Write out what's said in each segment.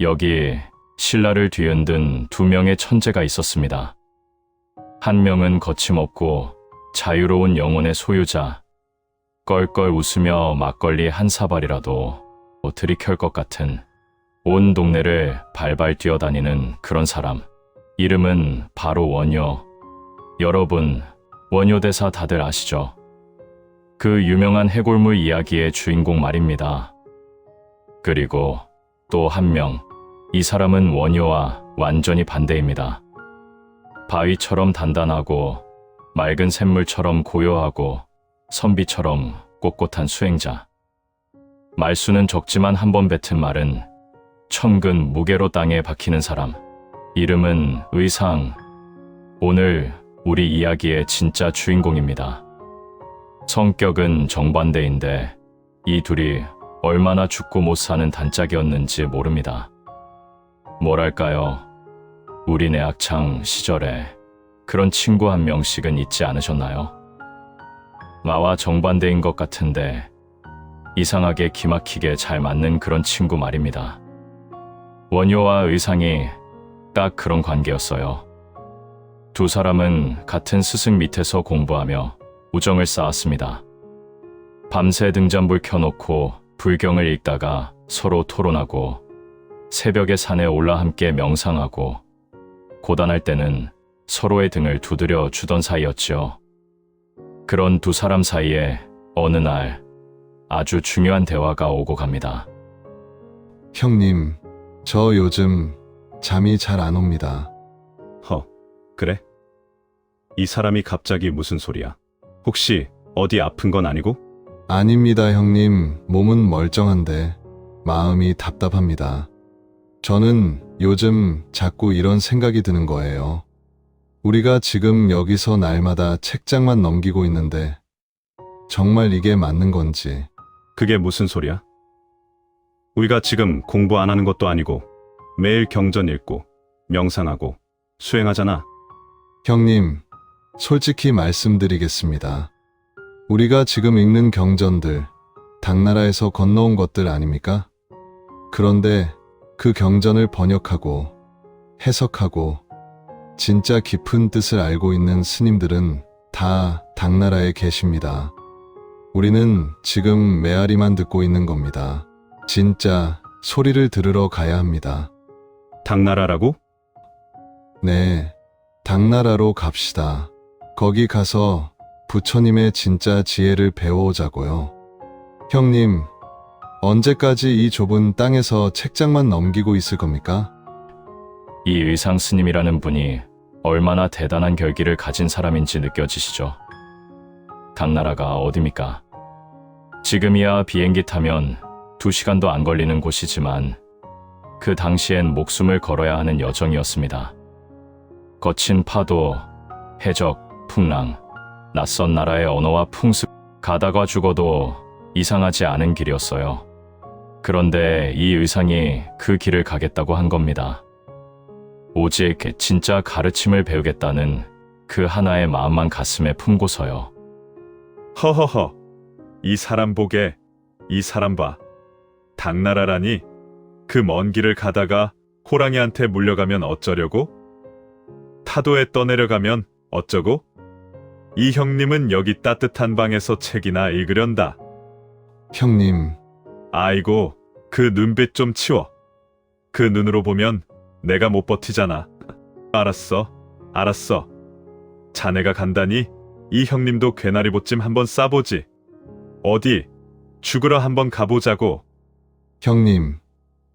여기 신라를 뒤흔든 두 명의 천재가 있었습니다. 한 명은 거침없고 자유로운 영혼의 소유자, 껄껄 웃으며 막걸리 한 사발이라도 들이켤 것 같은 온 동네를 발발 뛰어다니는 그런 사람. 이름은 바로 원효. 여러분, 원효대사 다들 아시죠? 그 유명한 해골물 이야기의 주인공 말입니다. 그리고 또 한 명, 이 사람은 원효와 완전히 반대입니다. 바위처럼 단단하고 맑은 샘물처럼 고요하고 선비처럼 꼿꼿한 수행자. 말수는 적지만 한 번 뱉은 말은 천근 무게로 땅에 박히는 사람. 이름은 의상. 오늘 우리 이야기의 진짜 주인공입니다. 성격은 정반대인데 이 둘이 얼마나 죽고 못 사는 단짝이었는지 모릅니다. 뭐랄까요? 우리 내 학창 시절에 그런 친구 한 명씩은 있지 않으셨나요? 나와 정반대인 것 같은데 이상하게 기막히게 잘 맞는 그런 친구 말입니다. 원효와 의상이 딱 그런 관계였어요. 두 사람은 같은 스승 밑에서 공부하며 우정을 쌓았습니다. 밤새 등잔불 켜놓고 불경을 읽다가 서로 토론하고 새벽에 산에 올라 함께 명상하고 고단할 때는 서로의 등을 두드려 주던 사이였지요. 그런 두 사람 사이에 어느 날 아주 중요한 대화가 오고 갑니다. 형님, 저 요즘 잠이 잘 안 옵니다. 그래? 이 사람이 갑자기 무슨 소리야? 혹시 어디 아픈 건 아니고? 아닙니다, 형님. 몸은 멀쩡한데 마음이 답답합니다. 저는 요즘 자꾸 이런 생각이 드는 거예요. 우리가 지금 여기서 날마다 책장만 넘기고 있는데 정말 이게 맞는 건지. 그게 무슨 소리야? 우리가 지금 공부 안 하는 것도 아니고 매일 경전 읽고 명상하고 수행하잖아. 형님, 솔직히 말씀드리겠습니다. 우리가 지금 읽는 경전들, 당나라에서 건너온 것들 아닙니까? 그런데 그 경전을 번역하고 해석하고 진짜 깊은 뜻을 알고 있는 스님들은 다 당나라에 계십니다. 우리는 지금 메아리만 듣고 있는 겁니다. 진짜 소리를 들으러 가야 합니다. 당나라라고? 네, 당나라로 갑시다. 거기 가서 부처님의 진짜 지혜를 배워오자고요. 형님, 언제까지 이 좁은 땅에서 책장만 넘기고 있을 겁니까? 이 의상 스님이라는 분이 얼마나 대단한 결기를 가진 사람인지 느껴지시죠? 당나라가 어디입니까? 지금이야 비행기 타면 2시간도 안 걸리는 곳이지만 그 당시엔 목숨을 걸어야 하는 여정이었습니다. 거친 파도, 해적, 풍랑, 낯선 나라의 언어와 풍습, 가다가 죽어도 이상하지 않은 길이었어요. 그런데 이 의상이 그 길을 가겠다고 한 겁니다. 오직 진짜 가르침을 배우겠다는 그 하나의 마음만 가슴에 품고서요. 허허허, 이 사람 보게, 이 사람 봐. 당나라라니? 그 먼 길을 가다가 호랑이한테 물려가면 어쩌려고? 타도에 떠내려가면 어쩌고? 이 형님은 여기 따뜻한 방에서 책이나 읽으련다. 형님, 아이고, 그 눈빛 좀 치워. 그 눈으로 보면 내가 못 버티잖아. 알았어. 자네가 간다니 이 형님도 괴나리 보찜 한번 싸보지. 어디 죽으러 한번 가보자고. 형님,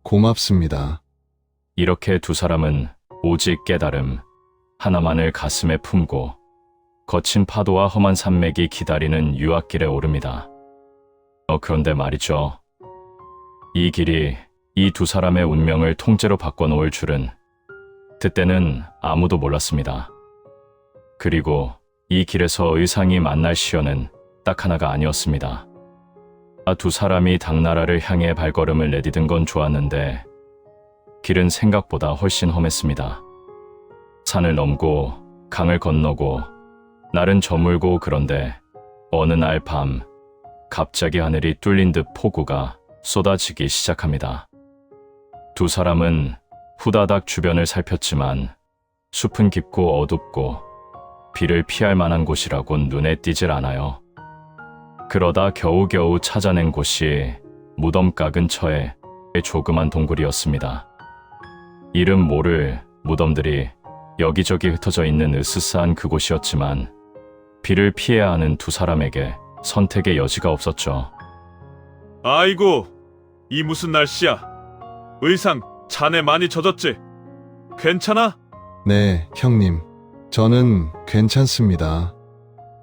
고맙습니다. 이렇게 두 사람은 오직 깨달음 하나만을 가슴에 품고 거친 파도와 험한 산맥이 기다리는 유학길에 오릅니다. 그런데 말이죠. 이 길이 이 두 사람의 운명을 통째로 바꿔놓을 줄은 그때는 아무도 몰랐습니다. 그리고 이 길에서 의상이 만날 시연은 딱 하나가 아니었습니다. 두 사람이 당나라를 향해 발걸음을 내디딘 건 좋았는데 길은 생각보다 훨씬 험했습니다. 산을 넘고 강을 건너고 날은 저물고 그런데 어느 날 밤 갑자기 하늘이 뚫린 듯 폭우가 쏟아지기 시작합니다. 두 사람은 후다닥 주변을 살폈지만 숲은 깊고 어둡고 비를 피할 만한 곳이라곤 눈에 띄질 않아요. 그러다 겨우겨우 찾아낸 곳이 무덤가 근처의 조그만 동굴이었습니다. 이름 모를 무덤들이 여기저기 흩어져 있는 으스스한 그곳이었지만 비를 피해야 하는 두 사람에게 선택의 여지가 없었죠. 아이고, 이 무슨 날씨야? 의상, 자네 많이 젖었지? 괜찮아? 네, 형님. 저는 괜찮습니다.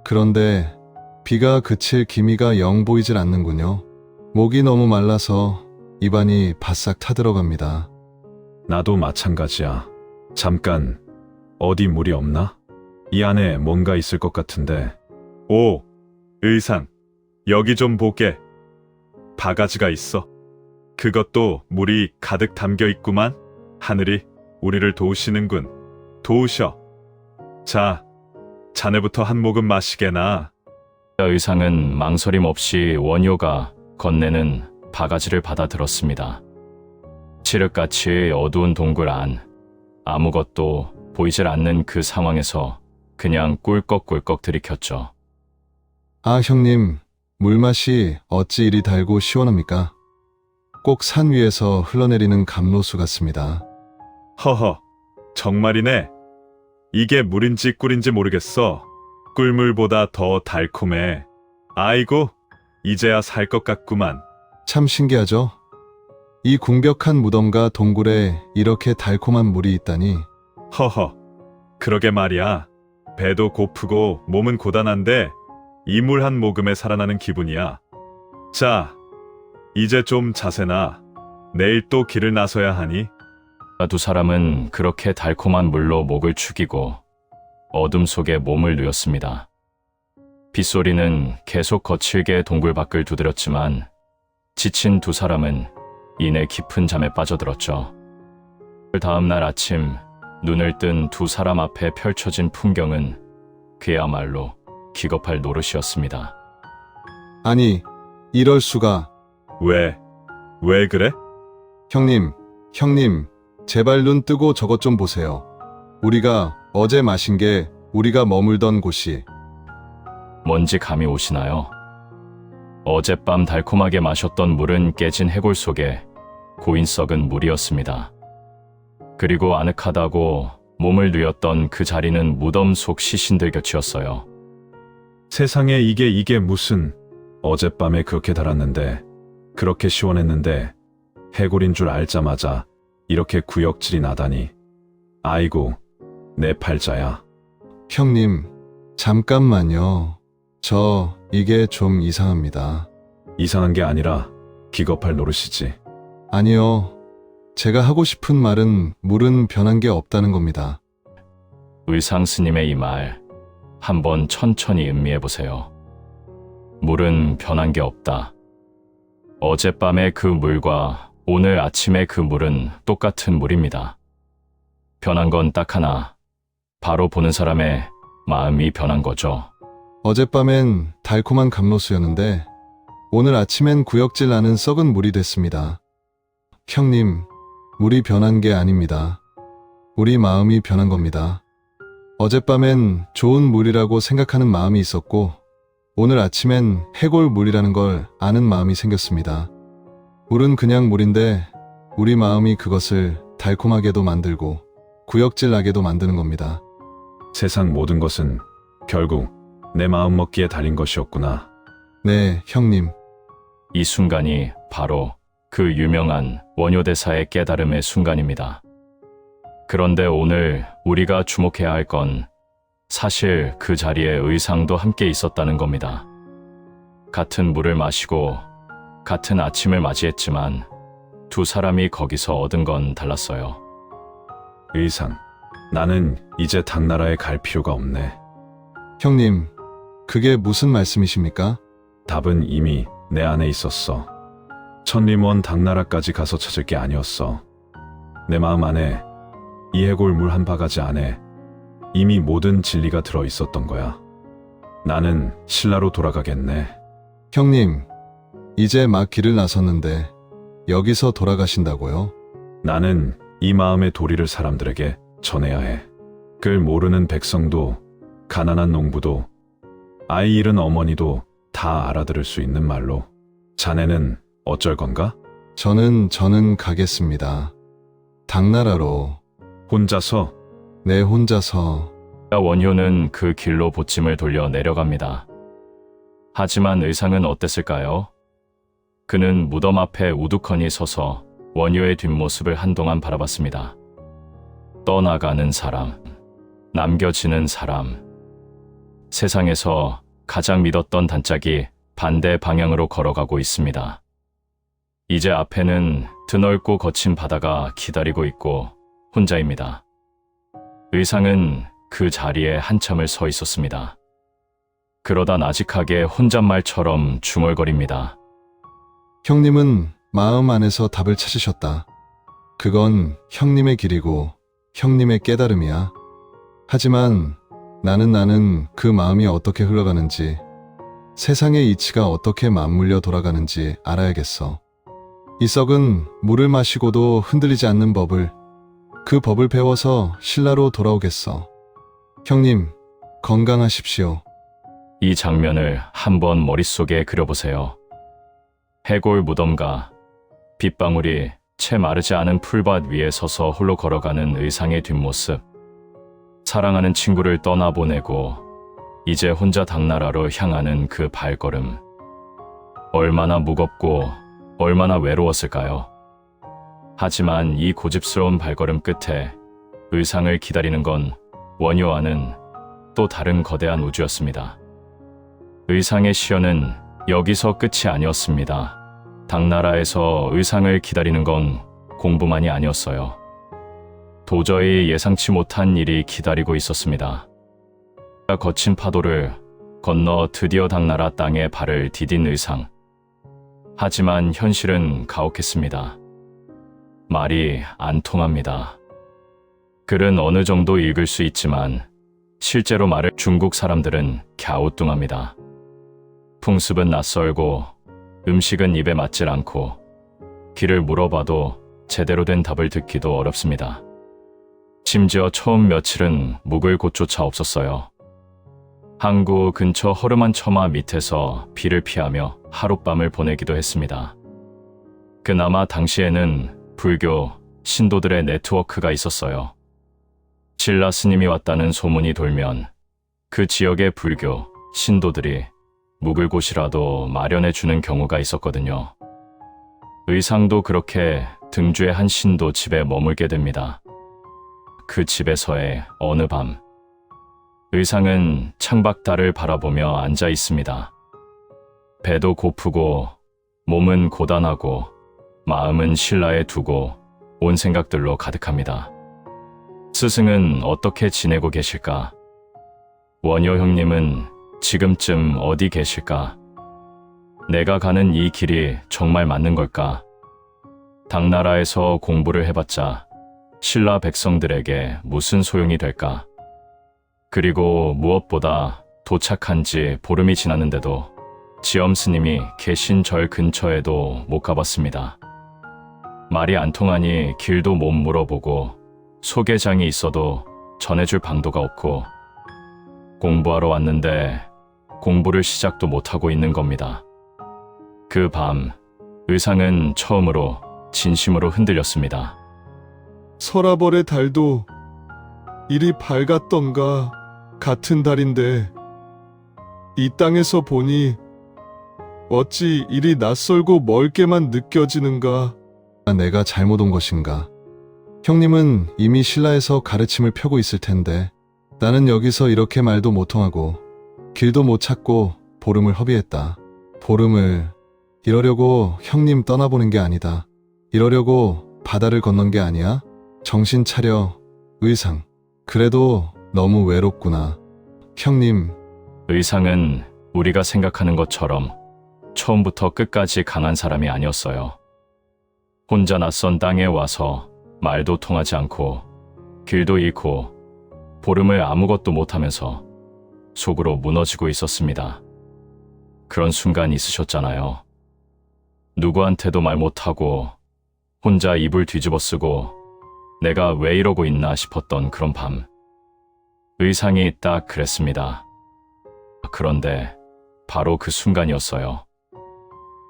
그런데 비가 그칠 기미가 영 보이질 않는군요. 목이 너무 말라서 입안이 바싹 타들어갑니다. 나도 마찬가지야. 잠깐, 어디 물이 없나? 이 안에 뭔가 있을 것 같은데. 오, 의상, 여기 좀 보게. 바가지가 있어. 그것도 물이 가득 담겨 있구만. 하늘이 우리를 도우시는군. 도우셔. 자, 자네부터 한 모금 마시게나. 의상은 망설임 없이 원효가 건네는 바가지를 받아 들었습니다. 칠흑같이 어두운 동굴 안, 아무것도 보이질 않는 그 상황에서 그냥 꿀꺽꿀꺽 들이켰죠. 아, 형님. 물맛이 어찌 이리 달고 시원합니까? 꼭 산 위에서 흘러내리는 감로수 같습니다. 허허, 정말이네. 이게 물인지 꿀인지 모르겠어. 꿀물보다 더 달콤해. 아이고, 이제야 살 것 같구만. 참 신기하죠? 이 궁벽한 무덤과 동굴에 이렇게 달콤한 물이 있다니. 허허, 그러게 말이야. 배도 고프고 몸은 고단한데 이 물 한 모금에 살아나는 기분이야. 자, 이제 좀 자세나. 내일 또 길을 나서야 하니. 두 사람은 그렇게 달콤한 물로 목을 축이고 어둠 속에 몸을 누였습니다. 빗소리는 계속 거칠게 동굴 밖을 두드렸지만 지친 두 사람은 이내 깊은 잠에 빠져들었죠. 다음 날 아침 눈을 뜬 두 사람 앞에 펼쳐진 풍경은 그야말로 기겁할 노릇이었습니다. 아니, 이럴 수가. 왜 그래? 형님, 제발 눈 뜨고 저것 좀 보세요. 우리가 어제 마신 게 우리가 머물던 곳이. 뭔지 감이 오시나요? 어젯밤 달콤하게 마셨던 물은 깨진 해골 속에 고인 썩은 물이었습니다. 그리고 아늑하다고 몸을 뉘었던 그 자리는 무덤 속 시신들 곁이었어요. 세상에 이게 무슨. 어젯밤에 그렇게 달았는데, 그렇게 시원했는데, 해골인 줄 알자마자 이렇게 구역질이 나다니. 아이고, 내 팔자야. 형님, 잠깐만요. 이게 좀 이상합니다. 이상한 게 아니라 기겁할 노릇이지. 아니요. 제가 하고 싶은 말은 물은 변한 게 없다는 겁니다. 의상 스님의 이 말 한번 천천히 음미해 보세요. 물은 변한 게 없다. 어젯밤의 그 물과 오늘 아침의 그 물은 똑같은 물입니다. 변한 건 딱 하나. 바로 보는 사람의 마음이 변한 거죠. 어젯밤엔 달콤한 감로수였는데 오늘 아침엔 구역질 나는 썩은 물이 됐습니다. 형님, 물이 변한 게 아닙니다. 우리 마음이 변한 겁니다. 어젯밤엔 좋은 물이라고 생각하는 마음이 있었고 오늘 아침엔 해골 물이라는 걸 아는 마음이 생겼습니다. 물은 그냥 물인데 우리 마음이 그것을 달콤하게도 만들고 구역질 나게도 만드는 겁니다. 세상 모든 것은 결국 내 마음 먹기에 달린 것이었구나. 네, 형님. 이 순간이 바로 그 유명한 원효대사의 깨달음의 순간입니다. 그런데 오늘 우리가 주목해야 할 건 사실 그 자리에 의상도 함께 있었다는 겁니다. 같은 물을 마시고 같은 아침을 맞이했지만 두 사람이 거기서 얻은 건 달랐어요. 의상. 나는 이제 당나라에 갈 필요가 없네. 형님, 그게 무슨 말씀이십니까? 답은 이미 내 안에 있었어. 천리먼 당나라까지 가서 찾을 게 아니었어. 내 마음 안에, 이 해골 물 한 바가지 안에 이미 모든 진리가 들어 있었던 거야. 나는 신라로 돌아가겠네. 형님, 이제 막 길을 나섰는데 여기서 돌아가신다고요? 나는 이 마음의 도리를 사람들에게 전해야 해. 글 모르는 백성도, 가난한 농부도, 아이 잃은 어머니도 다 알아들을 수 있는 말로. 자네는 어쩔 건가? 저는 가겠습니다. 당나라로. 혼자서? 내 혼자서. 원효는 그 길로 보침을 돌려 내려갑니다. 하지만 의상은 어땠을까요? 그는 무덤 앞에 우두커니 서서 원효의 뒷모습을 한동안 바라봤습니다. 떠나가는 사람, 남겨지는 사람. 세상에서 가장 믿었던 단짝이 반대 방향으로 걸어가고 있습니다. 이제 앞에는 드넓고 거친 바다가 기다리고 있고 혼자입니다. 의상은 그 자리에 한참을 서 있었습니다. 그러다 나직하게 혼잣말처럼 중얼거립니다. 형님은 마음 안에서 답을 찾으셨다. 그건 형님의 길이고 형님의 깨달음이야. 하지만 나는 그 마음이 어떻게 흘러가는지, 세상의 이치가 어떻게 맞물려 돌아가는지 알아야겠어. 이 썩은 물을 마시고도 흔들리지 않는 법을, 그 법을 배워서 신라로 돌아오겠어. 형님, 건강하십시오. 이 장면을 한번 머릿속에 그려보세요. 해골 무덤가, 빗방울이 채 마르지 않은 풀밭 위에 서서 홀로 걸어가는 의상의 뒷모습. 사랑하는 친구를 떠나보내고 이제 혼자 당나라로 향하는 그 발걸음. 얼마나 무겁고 얼마나 외로웠을까요? 하지만 이 고집스러운 발걸음 끝에 의상을 기다리는 건 원효와는 또 다른 거대한 우주였습니다. 의상의 시연은 여기서 끝이 아니었습니다. 당나라에서 의상을 기다리는 건 공부만이 아니었어요. 도저히 예상치 못한 일이 기다리고 있었습니다. 거친 파도를 건너 드디어 당나라 땅에 발을 디딘 의상. 하지만 현실은 가혹했습니다. 말이 안 통합니다. 글은 어느 정도 읽을 수 있지만 실제로 말을 중국 사람들은 갸우뚱합니다. 풍습은 낯설고 음식은 입에 맞질 않고 길을 물어봐도 제대로 된 답을 듣기도 어렵습니다. 심지어 처음 며칠은 묵을 곳조차 없었어요. 항구 근처 허름한 처마 밑에서 비를 피하며 하룻밤을 보내기도 했습니다. 그나마 당시에는 불교 신도들의 네트워크가 있었어요. 신라 스님이 왔다는 소문이 돌면 그 지역의 불교 신도들이 묵을 곳이라도 마련해 주는 경우가 있었거든요. 의상도 그렇게 등주의 한 신도 집에 머물게 됩니다. 그 집에서의 어느 밤, 의상은 창밖달을 바라보며 앉아 있습니다. 배도 고프고 몸은 고단하고 마음은 신라에 두고 온 생각들로 가득합니다. 스승은 어떻게 지내고 계실까? 원효 형님은 지금쯤 어디 계실까? 내가 가는 이 길이 정말 맞는 걸까? 당나라에서 공부를 해봤자 신라 백성들에게 무슨 소용이 될까? 그리고 무엇보다 도착한 지 보름이 지났는데도 지엄 스님이 계신 절 근처에도 못 가봤습니다. 말이 안 통하니 길도 못 물어보고 소개장이 있어도 전해줄 방도가 없고 공부하러 왔는데 공부를 시작도 못하고 있는 겁니다. 그 밤 의상은 처음으로 진심으로 흔들렸습니다. 서라벌의 달도 이리 밝았던가 같은 달인데 이 땅에서 보니 어찌 이리 낯설고 멀게만 느껴지는가? 내가 잘못 온 것인가? 형님은 이미 신라에서 가르침을 펴고 있을 텐데 나는 여기서 이렇게 말도 못 통하고 길도 못 찾고 보름을 허비했다. 보름을 이러려고 형님 떠나보는 게 아니다. 이러려고 바다를 건넌 게 아니야? 정신 차려, 의상. 그래도 너무 외롭구나. 형님. 의상은 우리가 생각하는 것처럼 처음부터 끝까지 강한 사람이 아니었어요. 혼자 낯선 땅에 와서 말도 통하지 않고 길도 잃고 보름을 아무것도 못하면서 속으로 무너지고 있었습니다. 그런 순간 있으셨잖아요. 누구한테도 말 못하고 혼자 이불 뒤집어 쓰고 내가 왜 이러고 있나 싶었던 그런 밤. 의상이 딱 그랬습니다. 그런데 바로 그 순간이었어요.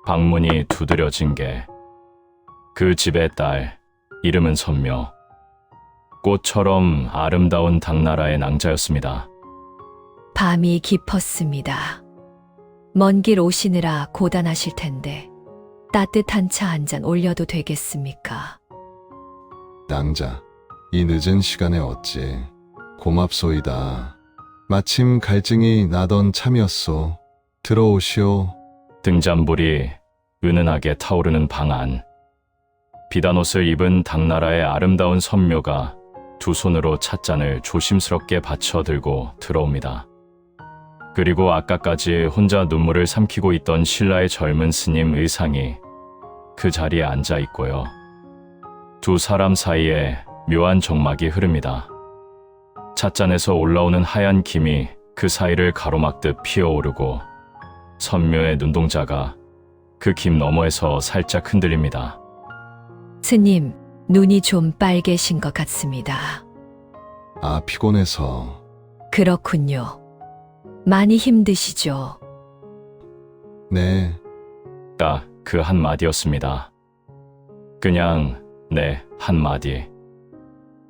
방문이 두드려진 게 그 집의 딸, 이름은 선묘. 꽃처럼 아름다운 당나라의 낭자였습니다. 밤이 깊었습니다. 먼 길 오시느라 고단하실 텐데 따뜻한 차 한 잔 올려도 되겠습니까? 낭자, 이 늦은 시간에 어찌 고맙소이다. 마침 갈증이 나던 참이었소. 들어오시오. 등잔불이 은은하게 타오르는 방 안. 비단 옷을 입은 당나라의 아름다운 선묘가 두 손으로 찻잔을 조심스럽게 받쳐 들고 들어옵니다. 그리고 아까까지 혼자 눈물을 삼키고 있던 신라의 젊은 스님 의상이 그 자리에 앉아 있고요. 두 사람 사이에 묘한 정막이 흐릅니다. 찻잔에서 올라오는 하얀 김이 그 사이를 가로막듯 피어오르고 선묘의 눈동자가 그 김 너머에서 살짝 흔들립니다. 스님, 눈이 좀 빨개신 것 같습니다. 아, 피곤해서. 그렇군요. 많이 힘드시죠? 네, 딱 그 한마디였습니다. 그냥 네 한마디.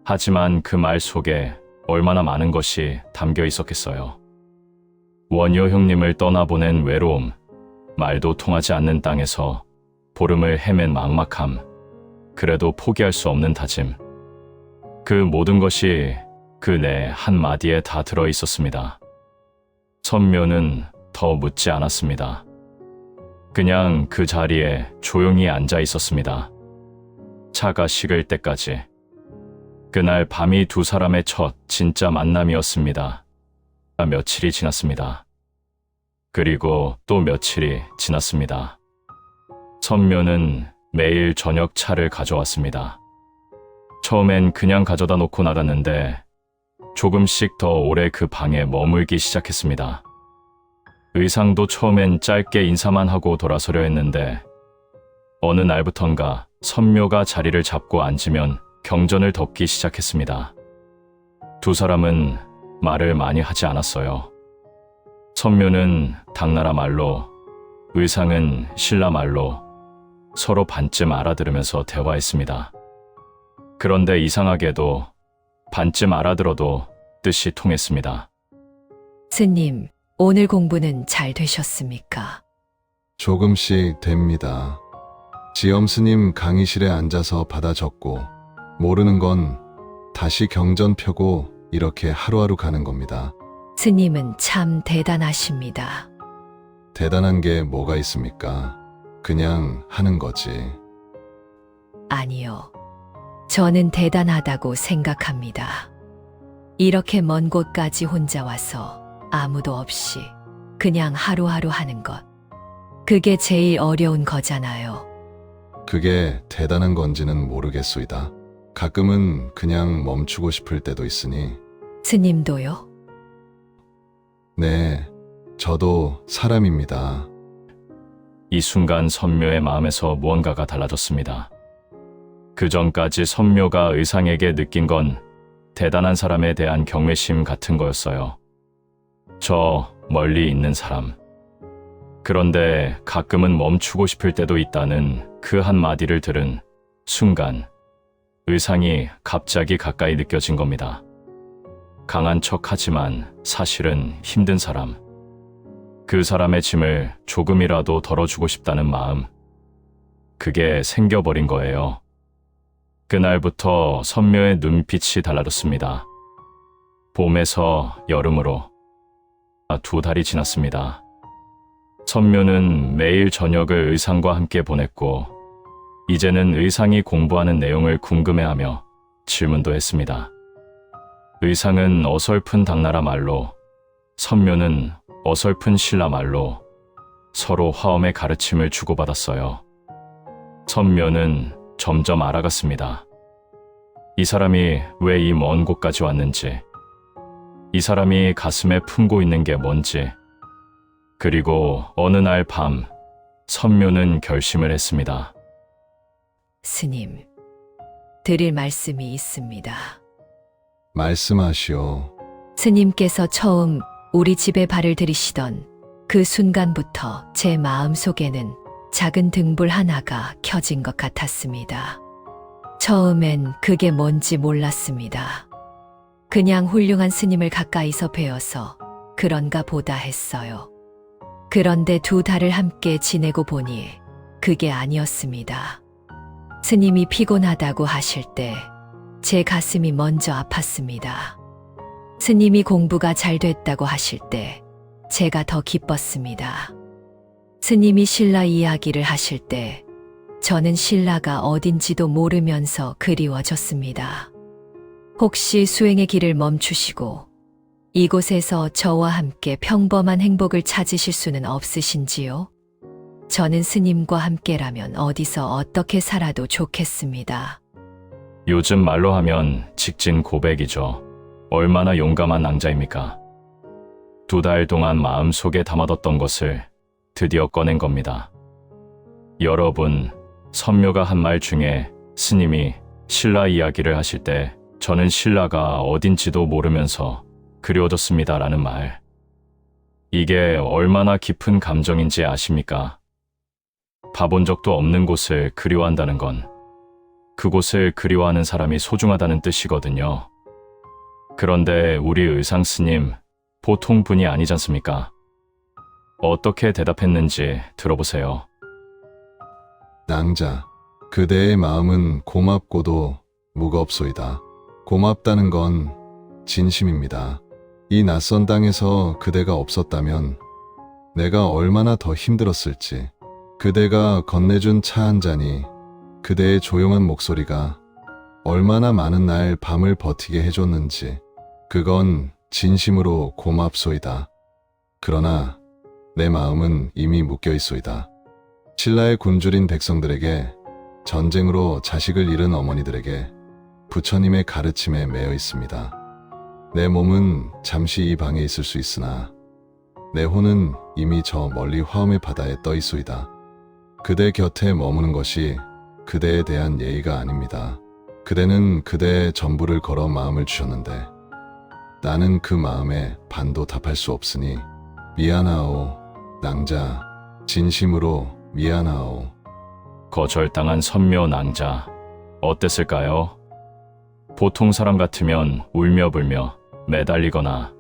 하지만 그 말 속에 얼마나 많은 것이 담겨 있었겠어요. 원효 형님을 떠나보낸 외로움, 말도 통하지 않는 땅에서 보름을 헤맨 막막함, 그래도 포기할 수 없는 다짐. 그 모든 것이 그 네 한마디에 다 들어 있었습니다. 선묘는 더 묻지 않았습니다. 그냥 그 자리에 조용히 앉아 있었습니다. 차가 식을 때까지. 그날 밤이 두 사람의 첫 진짜 만남이었습니다. 며칠이 지났습니다. 그리고 또 며칠이 지났습니다. 선묘는 매일 저녁 차를 가져왔습니다. 처음엔 그냥 가져다 놓고 나갔는데 조금씩 더 오래 그 방에 머물기 시작했습니다. 의상도 처음엔 짧게 인사만 하고 돌아서려 했는데 어느 날부턴가 선묘가 자리를 잡고 앉으면 경전을 덮기 시작했습니다. 두 사람은 말을 많이 하지 않았어요. 선묘는 당나라 말로, 의상은 신라 말로 서로 반쯤 알아들으면서 대화했습니다. 그런데 이상하게도 반쯤 알아들어도 뜻이 통했습니다. 스님, 오늘 공부는 잘 되셨습니까? 조금씩 됩니다. 지엄 스님 강의실에 앉아서 받아 적고 모르는 건 다시 경전 펴고 이렇게 하루하루 가는 겁니다. 스님은 참 대단하십니다. 대단한 게 뭐가 있습니까? 그냥 하는 거지. 아니요. 저는 대단하다고 생각합니다. 이렇게 먼 곳까지 혼자 와서 아무도 없이 그냥 하루하루 하는 것. 그게 제일 어려운 거잖아요. 그게 대단한 건지는 모르겠소이다. 가끔은 그냥 멈추고 싶을 때도 있으니. 스님도요? 네, 저도 사람입니다. 이 순간 선묘의 마음에서 무언가가 달라졌습니다. 그 전까지 선묘가 의상에게 느낀 건 대단한 사람에 대한 경외심 같은 거였어요. 저 멀리 있는 사람. 그런데 가끔은 멈추고 싶을 때도 있다는 그 한마디를 들은 순간 의상이 갑자기 가까이 느껴진 겁니다. 강한 척하지만 사실은 힘든 사람. 그 사람의 짐을 조금이라도 덜어주고 싶다는 마음. 그게 생겨버린 거예요. 그날부터 선묘의 눈빛이 달라졌습니다. 봄에서 여름으로. 2달이 지났습니다. 선묘는 매일 저녁을 의상과 함께 보냈고 이제는 의상이 공부하는 내용을 궁금해하며 질문도 했습니다. 의상은 어설픈 당나라 말로, 선묘는 어설픈 신라 말로 서로 화엄의 가르침을 주고받았어요. 선묘는 점점 알아갔습니다. 이 사람이 왜 이 먼 곳까지 왔는지, 이 사람이 가슴에 품고 있는 게 뭔지. 그리고 어느 날 밤 선묘는 결심을 했습니다. 스님, 드릴 말씀이 있습니다. 말씀하시오. 스님께서 처음 우리 집에 발을 들이시던 그 순간부터 제 마음 속에는 작은 등불 하나가 켜진 것 같았습니다. 처음엔 그게 뭔지 몰랐습니다. 그냥 훌륭한 스님을 가까이서 뵈어서 그런가 보다 했어요. 그런데 2달을 함께 지내고 보니 그게 아니었습니다. 스님이 피곤하다고 하실 때 제 가슴이 먼저 아팠습니다. 스님이 공부가 잘 됐다고 하실 때 제가 더 기뻤습니다. 스님이 신라 이야기를 하실 때 저는 신라가 어딘지도 모르면서 그리워졌습니다. 혹시 수행의 길을 멈추시고 이곳에서 저와 함께 평범한 행복을 찾으실 수는 없으신지요? 저는 스님과 함께라면 어디서 어떻게 살아도 좋겠습니다. 요즘 말로 하면 직진 고백이죠. 얼마나 용감한 낭자입니까? 2달 동안 마음속에 담아뒀던 것을 드디어 꺼낸 겁니다. 여러분, 선묘가 한 말 중에 스님이 신라 이야기를 하실 때 저는 신라가 어딘지도 모르면서 그리워졌습니다라는 말. 이게 얼마나 깊은 감정인지 아십니까? 봐본 적도 없는 곳을 그리워한다는 건 그곳을 그리워하는 사람이 소중하다는 뜻이거든요. 그런데 우리 의상 스님, 보통 분이 아니지 않습니까? 어떻게 대답했는지 들어보세요. 낭자, 그대의 마음은 고맙고도 무겁소이다. 고맙다는 건 진심입니다. 이 낯선 땅에서 그대가 없었다면 내가 얼마나 더 힘들었을지. 그대가 건네준 차 한 잔이, 그대의 조용한 목소리가 얼마나 많은 날 밤을 버티게 해줬는지, 그건 진심으로 고맙소이다. 그러나 내 마음은 이미 묶여 있소이다. 신라의 굶주린 백성들에게, 전쟁으로 자식을 잃은 어머니들에게, 부처님의 가르침에 매여 있습니다. 내 몸은 잠시 이 방에 있을 수 있으나 내 혼은 이미 저 멀리 화엄의 바다에 떠 있소이다. 그대 곁에 머무는 것이 그대에 대한 예의가 아닙니다. 그대는 그대의 전부를 걸어 마음을 주셨는데 나는 그 마음에 반도 답할 수 없으니 미안하오, 낭자. 진심으로 미안하오. 거절당한 선묘 낭자, 어땠을까요? 보통 사람 같으면 울며불며 매달리거나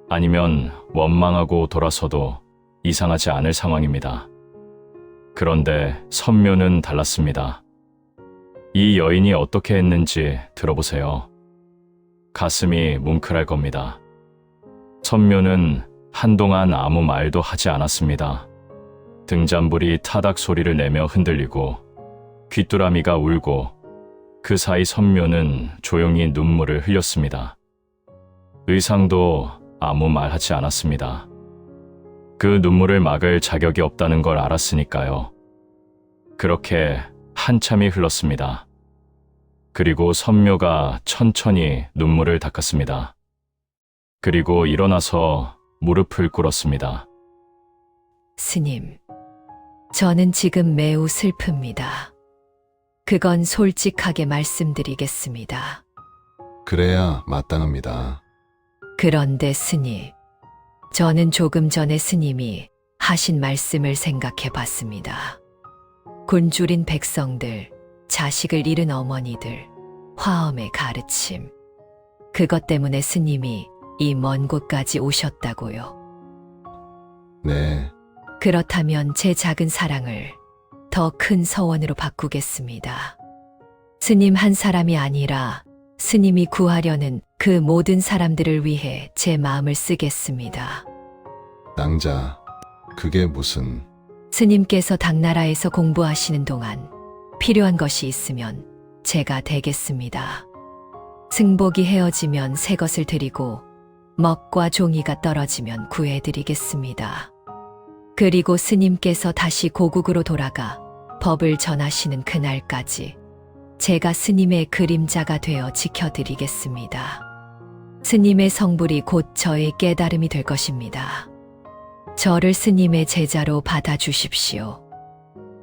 아니면 원망하고 돌아서도 이상하지 않을 상황입니다. 그런데 선묘는 달랐습니다. 이 여인이 어떻게 했는지 들어보세요. 가슴이 뭉클할 겁니다. 선묘는 한동안 아무 말도 하지 않았습니다. 등잔불이 타닥 소리를 내며 흔들리고 귀뚜라미가 울고 그 사이 선묘는 조용히 눈물을 흘렸습니다. 의상도 아무 말 하지 않았습니다. 그 눈물을 막을 자격이 없다는 걸 알았으니까요. 그렇게 한참이 흘렀습니다. 그리고 선묘가 천천히 눈물을 닦았습니다. 그리고 일어나서 무릎을 꿇었습니다. 스님, 저는 지금 매우 슬픕니다. 그건 솔직하게 말씀드리겠습니다. 그래야 마땅합니다. 그런데 스님, 저는 조금 전에 스님이 하신 말씀을 생각해 봤습니다. 굶주린 백성들, 자식을 잃은 어머니들, 화엄의 가르침. 그것 때문에 스님이 이 먼 곳까지 오셨다고요. 네, 그렇다면 제 작은 사랑을 더 큰 서원으로 바꾸겠습니다. 스님 한 사람이 아니라 스님이 구하려는 그 모든 사람들을 위해 제 마음을 쓰겠습니다. 낭자, 그게 무슨... 스님께서 당나라에서 공부하시는 동안 필요한 것이 있으면 제가 되겠습니다. 승복이 헤어지면 새 것을 드리고 먹과 종이가 떨어지면 구해드리겠습니다. 그리고 스님께서 다시 고국으로 돌아가 법을 전하시는 그날까지 제가 스님의 그림자가 되어 지켜드리겠습니다. 스님의 성불이 곧 저의 깨달음이 될 것입니다. 저를 스님의 제자로 받아주십시오.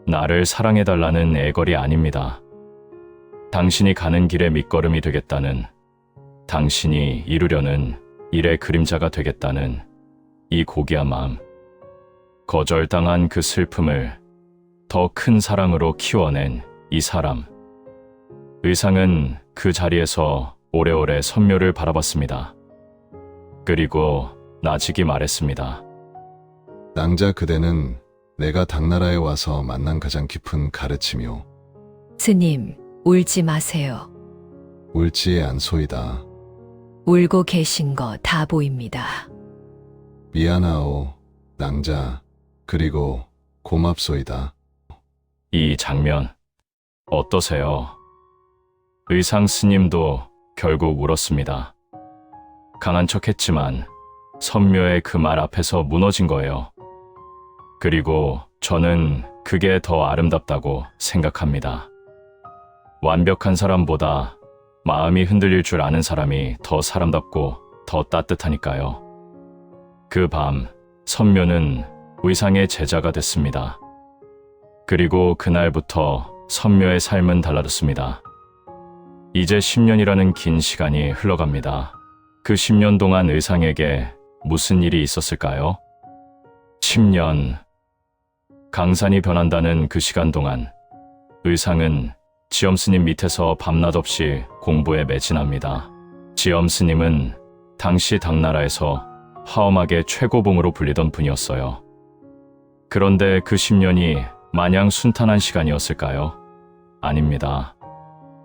나를 사랑해달라는 애걸이 아닙니다. 당신이 가는 길의 밑거름이 되겠다는, 당신이 이루려는 일의 그림자가 되겠다는 이 고귀한 마음, 거절당한 그 슬픔을 더 큰 사랑으로 키워낸 이 사람. 의상은 그 자리에서 오래오래 선묘를 바라봤습니다. 그리고 나직이 말했습니다. 낭자, 그대는 내가 당나라에 와서 만난 가장 깊은 가르침이오. 스님, 울지 마세요. 울지 않소이다. 울고 계신 거 다 보입니다. 미안하오, 낭자. 그리고 고맙소이다. 이 장면 어떠세요? 의상 스님도 결국 울었습니다. 강한 척했지만 선묘의 그 말 앞에서 무너진 거예요. 그리고 저는 그게 더 아름답다고 생각합니다. 완벽한 사람보다 마음이 흔들릴 줄 아는 사람이 더 사람답고 더 따뜻하니까요. 그 밤 선묘는 의상의 제자가 됐습니다. 그리고 그날부터 선묘의 삶은 달라졌습니다. 이제 10년이라는 긴 시간이 흘러갑니다. 그 10년 동안 의상에게 무슨 일이 있었을까요? 10년. 강산이 변한다는 그 시간 동안 의상은 지엄스님 밑에서 밤낮 없이 공부에 매진합니다. 지엄스님은 당시 당나라에서 화엄하게 최고봉으로 불리던 분이었어요. 그런데 그 10년이 마냥 순탄한 시간이었을까요? 아닙니다.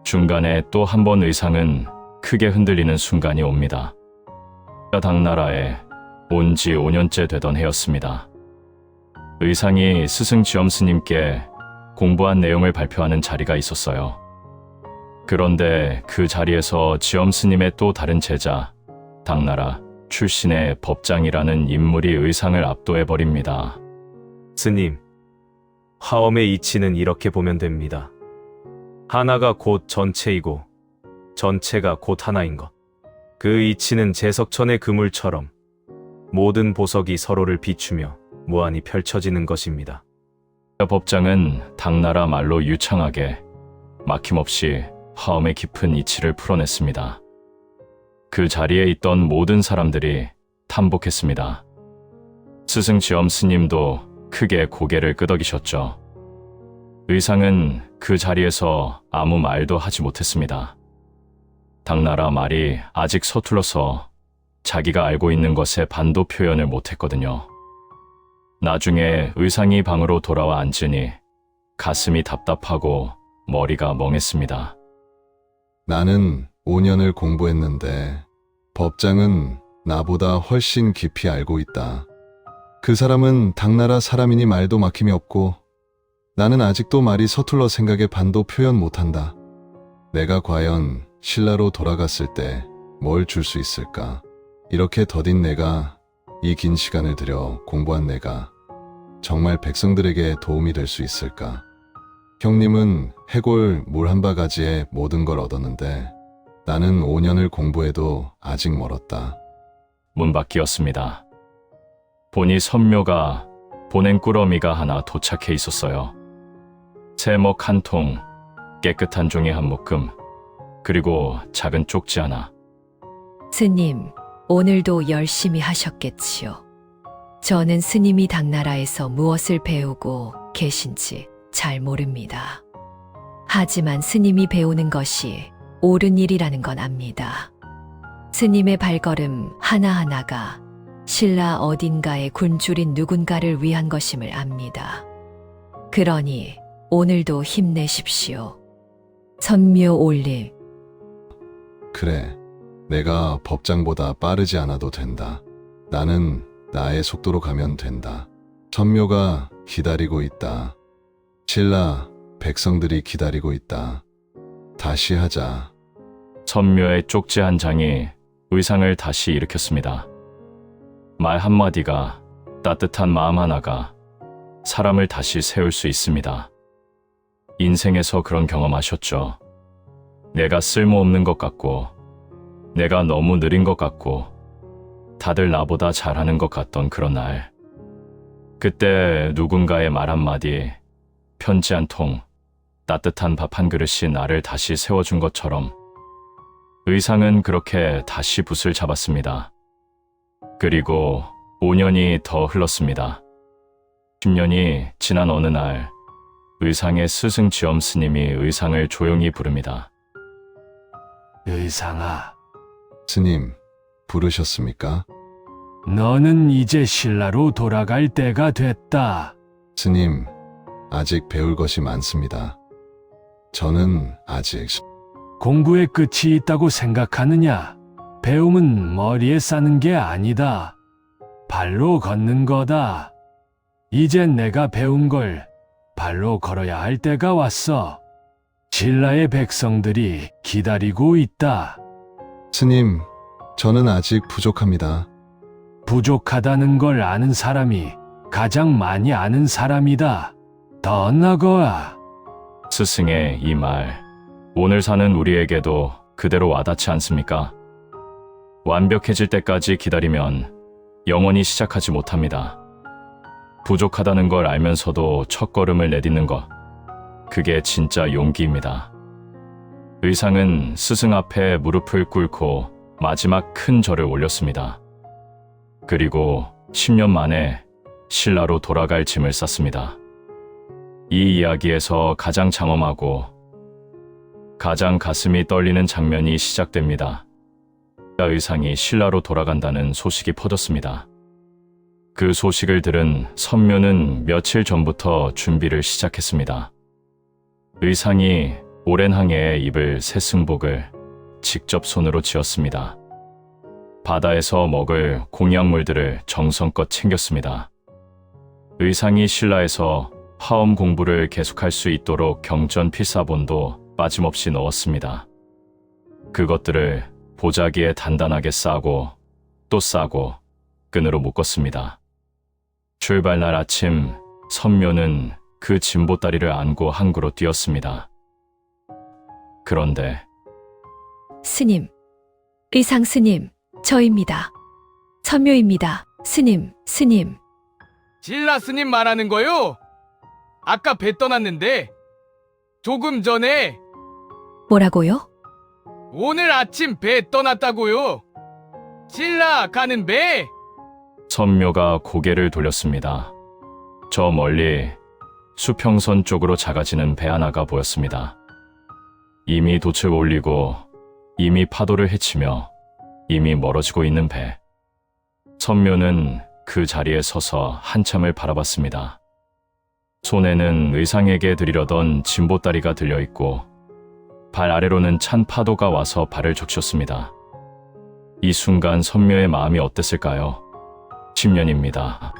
중간에 또 한 번 의상은 크게 흔들리는 순간이 옵니다. 당나라에 온 지 5년째 되던 해였습니다. 의상이 스승 지엄스님께 공부한 내용을 발표하는 자리가 있었어요. 그런데 그 자리에서 지엄스님의 또 다른 제자, 당나라 출신의 법장이라는 인물이 의상을 압도해버립니다. 스님, 화엄의 이치는 이렇게 보면 됩니다. 하나가 곧 전체이고 전체가 곧 하나인 것. 그 이치는 제석천의 그물처럼 모든 보석이 서로를 비추며 무한히 펼쳐지는 것입니다. 법장은 당나라 말로 유창하게 막힘없이 화엄의 깊은 이치를 풀어냈습니다. 그 자리에 있던 모든 사람들이 탐복했습니다. 스승 지엄스님도 크게 고개를 끄덕이셨죠. 의상은 그 자리에서 아무 말도 하지 못했습니다. 당나라 말이 아직 서툴러서 자기가 알고 있는 것에 반도 표현을 못했거든요. 나중에 의상이 방으로 돌아와 앉으니 가슴이 답답하고 머리가 멍했습니다. 나는 5년을 공부했는데 법장은 나보다 훨씬 깊이 알고 있다. 그 사람은 당나라 사람이니 말도 막힘이 없고 나는 아직도 말이 서툴러 생각에 반도 표현 못한다. 내가 과연 신라로 돌아갔을 때 뭘 줄 수 있을까? 이렇게 더딘 내가, 이 긴 시간을 들여 공부한 내가 정말 백성들에게 도움이 될 수 있을까? 형님은 해골 물 한 바가지에 모든 걸 얻었는데 나는 5년을 공부해도 아직 멀었다. 문밖이었습니다. 보니 선묘가 보낸 꾸러미가 하나 도착해 있었어요. 새먹 한 통, 깨끗한 종이 한 묶음, 그리고 작은 쪽지 하나. 스님, 오늘도 열심히 하셨겠지요. 저는 스님이 당나라에서 무엇을 배우고 계신지 잘 모릅니다. 하지만 스님이 배우는 것이 옳은 일이라는 건 압니다. 스님의 발걸음 하나하나가 신라 어딘가의 굶주린 누군가를 위한 것임을 압니다. 그러니 오늘도 힘내십시오. 선묘 올림. 그래, 내가 법장보다 빠르지 않아도 된다. 나는 나의 속도로 가면 된다. 선묘가 기다리고 있다. 신라 백성들이 기다리고 있다. 다시 하자. 선묘의 쪽지 한 장이 의상을 다시 일으켰습니다. 말 한마디가, 따뜻한 마음 하나가 사람을 다시 세울 수 있습니다. 인생에서 그런 경험하셨죠? 내가 쓸모없는 것 같고, 내가 너무 느린 것 같고, 다들 나보다 잘하는 것 같던 그런 날. 그때 누군가의 말 한마디, 편지 한 통, 따뜻한 밥 한 그릇이 나를 다시 세워준 것처럼 의상은 그렇게 다시 붓을 잡았습니다. 그리고 5년이 더 흘렀습니다. 10년이 지난 어느 날 의상의 스승 지엄 스님이 의상을 조용히 부릅니다. 의상아, 스님, 부르셨습니까? 너는 이제 신라로 돌아갈 때가 됐다. 스님, 아직 배울 것이 많습니다. 저는 아직 공부에 끝이 있다고 생각하느냐? 배움은 머리에 싸는 게 아니다. 발로 걷는 거다. 이젠 내가 배운 걸 발로 걸어야 할 때가 왔어. 신라의 백성들이 기다리고 있다. 스님, 저는 아직 부족합니다. 부족하다는 걸 아는 사람이 가장 많이 아는 사람이다. 더 나거아. 스승의 이 말, 오늘 사는 우리에게도 그대로 와닿지 않습니까? 완벽해질 때까지 기다리면 영원히 시작하지 못합니다. 부족하다는 걸 알면서도 첫걸음을 내딛는 것, 그게 진짜 용기입니다. 의상은 스승 앞에 무릎을 꿇고 마지막 큰 절을 올렸습니다. 그리고 10년 만에 신라로 돌아갈 짐을 쌌습니다. 이 이야기에서 가장 장엄하고 가장 가슴이 떨리는 장면이 시작됩니다. 의상이 신라로 돌아간다는 소식이 퍼졌습니다. 그 소식을 들은 선묘는 며칠 전부터 준비를 시작했습니다. 의상이 오랜 항해에 입을 새 승복을 직접 손으로 지었습니다. 바다에서 먹을 공약물들을 정성껏 챙겼습니다. 의상이 신라에서 화엄 공부를 계속할 수 있도록 경전 필사본도 빠짐없이 넣었습니다. 그것들을 보자기에 단단하게 싸고 또 싸고 끈으로 묶었습니다. 출발날 아침, 선묘는 그 진보다리를 안고 항구로 뛰었습니다. 그런데 스님, 의상 스님, 저입니다. 선묘입니다. 스님, 스님. 신라 스님 말하는 거요? 아까 배 떠났는데 조금 전에 뭐라고요? 오늘 아침 배 떠났다고요. 신라 가는 배. 선묘가 고개를 돌렸습니다. 저 멀리 수평선 쪽으로 작아지는 배 하나가 보였습니다. 이미 돛을 올리고 이미 파도를 헤치며 이미 멀어지고 있는 배. 선묘는 그 자리에 서서 한참을 바라봤습니다. 손에는 의상에게 드리려던 진보다리가 들려있고 발 아래로는 찬 파도가 와서 발을 적셨습니다. 이 순간 선묘의 마음이 어땠을까요? 10년입니다.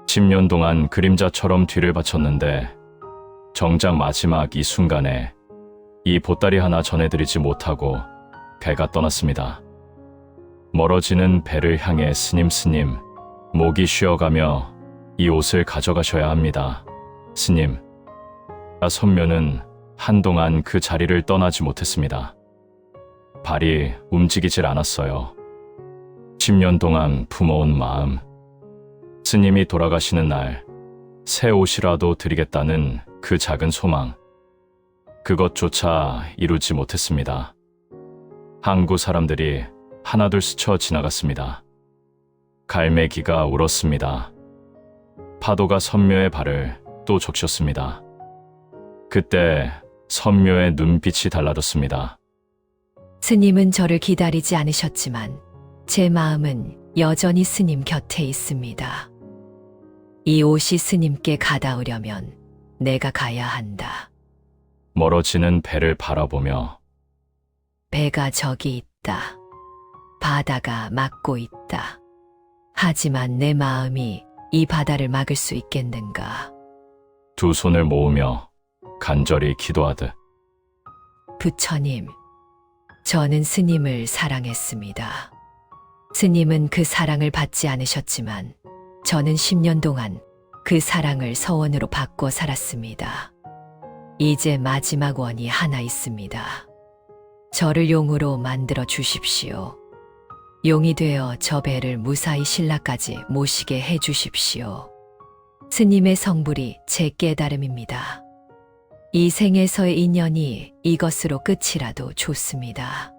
10년 동안 그림자처럼 뒤를 바쳤는데 정작 마지막 이 순간에 이 보따리 하나 전해드리지 못하고 배가 떠났습니다. 멀어지는 배를 향해 스님, 목이 쉬어가며 이 옷을 가져가셔야 합니다. 스님. 선묘는 한동안 그 자리를 떠나지 못했습니다. 발이 움직이질 않았어요. 10년 동안 품어온 마음. 스님이 돌아가시는 날, 새 옷이라도 드리겠다는 그 작은 소망. 그것조차 이루지 못했습니다. 항구 사람들이 하나둘 스쳐 지나갔습니다. 갈매기가 울었습니다. 파도가 선묘의 발을 또 적셨습니다. 그때 선묘의 눈빛이 달라졌습니다. 스님은 저를 기다리지 않으셨지만 제 마음은 여전히 스님 곁에 있습니다. 이 옷이 스님께 가닿으려면 내가 가야 한다. 멀어지는 배를 바라보며 배가 저기 있다. 바다가 막고 있다. 하지만 내 마음이 이 바다를 막을 수 있겠는가? 두 손을 모으며 간절히 기도하듯 부처님, 저는 스님을 사랑했습니다. 스님은 그 사랑을 받지 않으셨지만 저는 10년 동안 그 사랑을 서원으로 받고 살았습니다. 이제 마지막 원이 하나 있습니다. 저를 용으로 만들어 주십시오. 용이 되어 저 배를 무사히 신라까지 모시게 해 주십시오. 스님의 성불이 제 깨달음입니다. 이 생에서의 인연이 이것으로 끝이라도 좋습니다.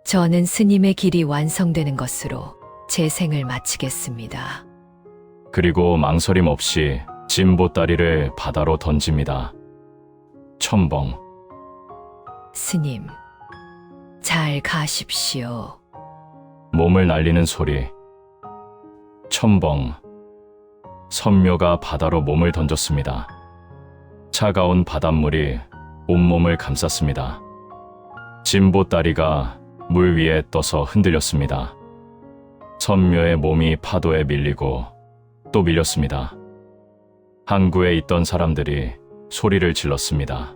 저는 스님의 길이 완성되는 것으로 제 생을 마치겠습니다. 그리고 망설임 없이 진보다리를 바다로 던집니다. 첨벙. 스님, 잘 가십시오. 몸을 날리는 소리. 첨벙. 선묘가 바다로 몸을 던졌습니다. 차가운 바닷물이 온몸을 감쌌습니다. 진보다리가 물 위에 떠서 흔들렸습니다. 선묘의 몸이 파도에 밀리고 또 밀렸습니다. 항구에 있던 사람들이 소리를 질렀습니다.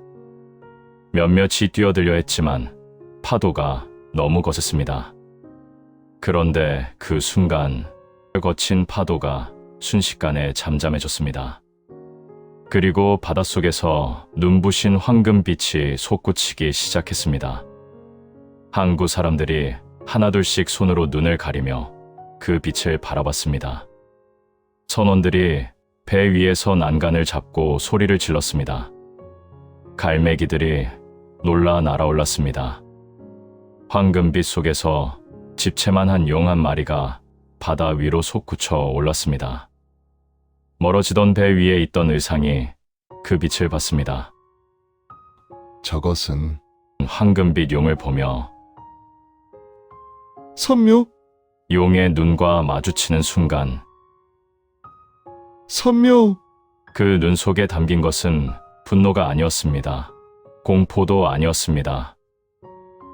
몇몇이 뛰어들려 했지만 파도가 너무 거셌습니다. 그런데 그 순간 거친 파도가 순식간에 잠잠해졌습니다. 그리고 바닷속에서 눈부신 황금빛이 솟구치기 시작했습니다. 항구 사람들이 하나둘씩 손으로 눈을 가리며 그 빛을 바라봤습니다. 선원들이 배 위에서 난간을 잡고 소리를 질렀습니다. 갈매기들이 놀라 날아올랐습니다. 황금빛 속에서 집채만한 용 한 마리가 바다 위로 솟구쳐 올랐습니다. 멀어지던 배 위에 있던 의상이 그 빛을 봤습니다. 저것은 황금빛 용을 보며 선묘? 용의 눈과 마주치는 순간 선묘! 그 눈 속에 담긴 것은 분노가 아니었습니다. 공포도 아니었습니다.